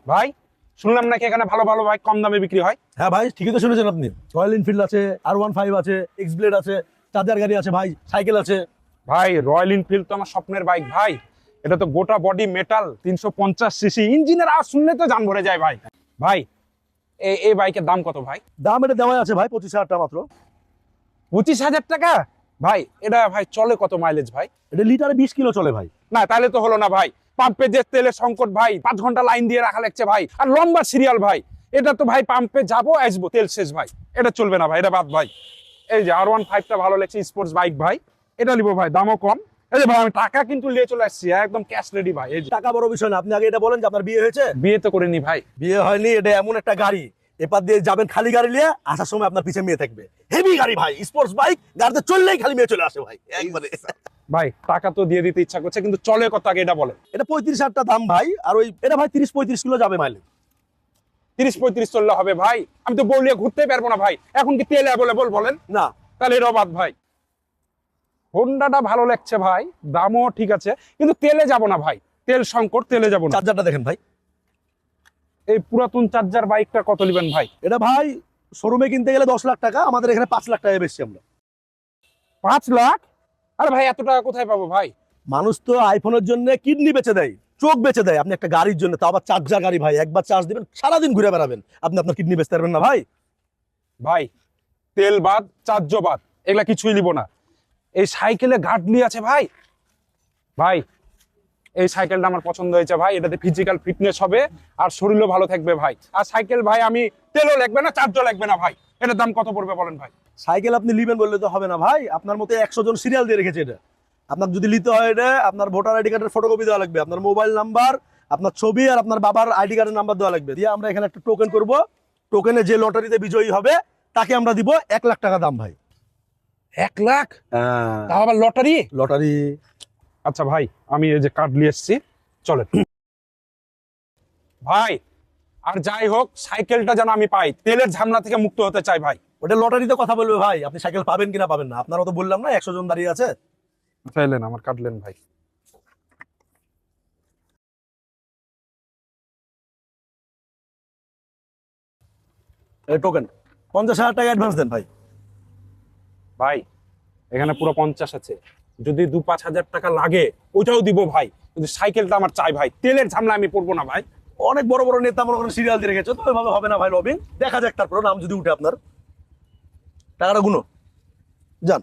ভাই শুনলাম নাকি এখানে ভালো ভালো বাইক কম দামে বিক্রি হয়। হ্যাঁ ভাই, ঠিকই তো শুনেছেন আপনি। রয়্যাল এনফিল্ড আছে, R15 আছে, এক্স ব্লেড আছে, চার্জার গাড়ি আছে ভাই, সাইকেল আছে। ভাই রয়্যাল এনফিল্ড তো আমার স্বপ্নের বাইক ভাই। এটা তো গোটা বডি মেটাল, 350 সিসি, ইঞ্জিনের আওয়াজ শুনলে তো জান ভরে যায় ভাই। ভাই এই বাইকের দাম কত ভাই? দাম এটা দেওয়া আছে ভাই 25,000 টাকা মাত্র। 25,000 টাকা? ভাই এটা ভাই চলে কত মাইলেজ ভাই? এটা লিটারে 20 কিলো চলে ভাই। না তাহলে তো হলো না ভাই। পাম্পে যে তেলের সংকট ভাই, 5 ঘন্টা লাইন দিয়ে রাখা লাগছে ভাই, আর লম্বা সিরিয়াল ভাই। এটা তো ভাই পাম্পে যাবো আসবো তেল শেষ ভাই, এটা চলবে না ভাই, এটা বাদ ভাই। এই যে R15টা ভালো লাগছে, স্পোর্টস বাইক ভাই, এটা নিবো ভাই, দামও কম। এই যে ভাই আমি টাকা কিন্তু নিয়ে চলে আসছি, একদম ক্যাশ রেডি ভাই। এই যে টাকা বড় বিষয় না, আপনি আগে এটা বলেন যে আপনার বিয়ে হয়েছে। বিয়ে তো করিনি ভাই। বিয়ে হয়নি, এটা এমন একটা গাড়ি, এপার দিয়ে যাবেন খালি গাড়ি নিয়ে, আসার সময় আপনার পিছে মেয়ে থাকবে। হেভি গাড়ি ভাই, স্পোর্টস বাইক, গাড়িতে চললেই খালি মেয়ে চলে আসে ভাই একবারে। ভাই টাকা তো দিয়ে দিতে ইচ্ছা করছে, কিন্তু চলে কত আগে এটা বলেন। এটা 35,000 টাকা দাম ভাই, আর ওই এটা ভাই 30-35 কিলো যাবে মাইলেজ। 30-35 চললে হবে ভাই? আমি তো বউলিয়ে ঘুরতেই পারবো না ভাই, এখন কি তেল অ্যাভেলেবল বলেন? না তাহলে এটাও বাদ ভাই। হোন্ডাটা ভালো লাগছে ভাই, দামও ঠিক আছে, কিন্তু তেলে যাব না ভাই, তেল সংকট, তেলে যাব না। চার্জারটা দেখেন ভাই, এই পুরাতন চার্জার বাইকটা কত নেবেন ভাই? এটা ভাই শোরুমে কিনতে গেলে 10 লাখ টাকা, আমাদের এখানে 5 লাখ টাকা বেশি আমরা। 5 লাখ? আরে ভাই এত টাকা কোথায় পাবো ভাই? মানুষ তো আইফোনের জন্য কিডনি বেচে দেয়, চোখ বেচে দেয়, আপনি একটা গাড়ির জন্য, তাও আবার চার্জার গাড়ি ভাই, একবার চার্জ দিবেন সারাদিন ঘুরে বেড়াবেন, আপনি আপনার কিডনি বেচতে পারবেন না ভাই। ভাই তেল বাদ, চার্জ বাদ, এগুলা কিছুই নিব না। এই সাইকেলে গার্ডলি আছে ভাই। ভাই এই সাইকেলটা আমার পছন্দ হয়েছে ভাই, এটাতে ফিজিক্যাল ফিটনেস হবে আর শরীরও ভালো থাকবে ভাই। আর সাইকেল ভাই আমি তেলও লাগবে না, চার্জও লাগবে না ভাই। এটার দাম কত পড়বে বলেন ভাই? সাইকেল আপনি লিবেন বললে তো হবে না ভাই, আপনার মতো 100 জন সিরিয়াল দিয়ে রেখেছে এটা। আপনার যদি নিতে হয়, এটা আপনার ভোটার আইডি কার্ডের ফটোকপি দেওয়া লাগবে, আপনার মোবাইল নাম্বার, আপনার ছবি, আর আপনার বাবার আইডি কার্ডের নাম্বার দেওয়া লাগবে। দিয়ে আমরা এখানে একটা টোকেন করব, টোকেনে যে লটারিতে বিজয়ী হবে তাকে আমরা দিব 1 লাখ টাকা দাম ভাই। 1 লাখ? তাও আবার লটারি? লটারি। আচ্ছা ভাই আমি এই যে কার্ড নিয়ে এসেছি, চলেন ভাই। আর যাই হোক সাইকেলটা যেন আমি পাই, তেলের ঝামেলা থেকে মুক্ত হতে চাই ভাই। ওটা লটারিতে কথা বলবে ভাই, আপনি সাইকেল পাবেন কিনা পাবেন না, আপনারও তো বললাম না 100 জন দাঁড়িয়ে আছে। চাইলেন আমার কাটলেন ভাই। টোকেন 50,000 টাকা অ্যাডভান্স দেন ভাই। ভাই এখানে পুরো 50 আছে, যদি 2-5 হাজার টাকা লাগে ওইটাও দিব ভাই, কিন্তু সাইকেলটা আমার চাই ভাই, তেলের ঝামেলা আমি পড়বো না ভাই। অনেক বড় বড় নেতা মনে করেন সিরিয়াল দিয়ে রেখেছে, তো ওইভাবে হবে না ভাই, লবিং দেখা যাক, তারপর নাম যদি উঠে আপনার টাকাটা গুনো যান।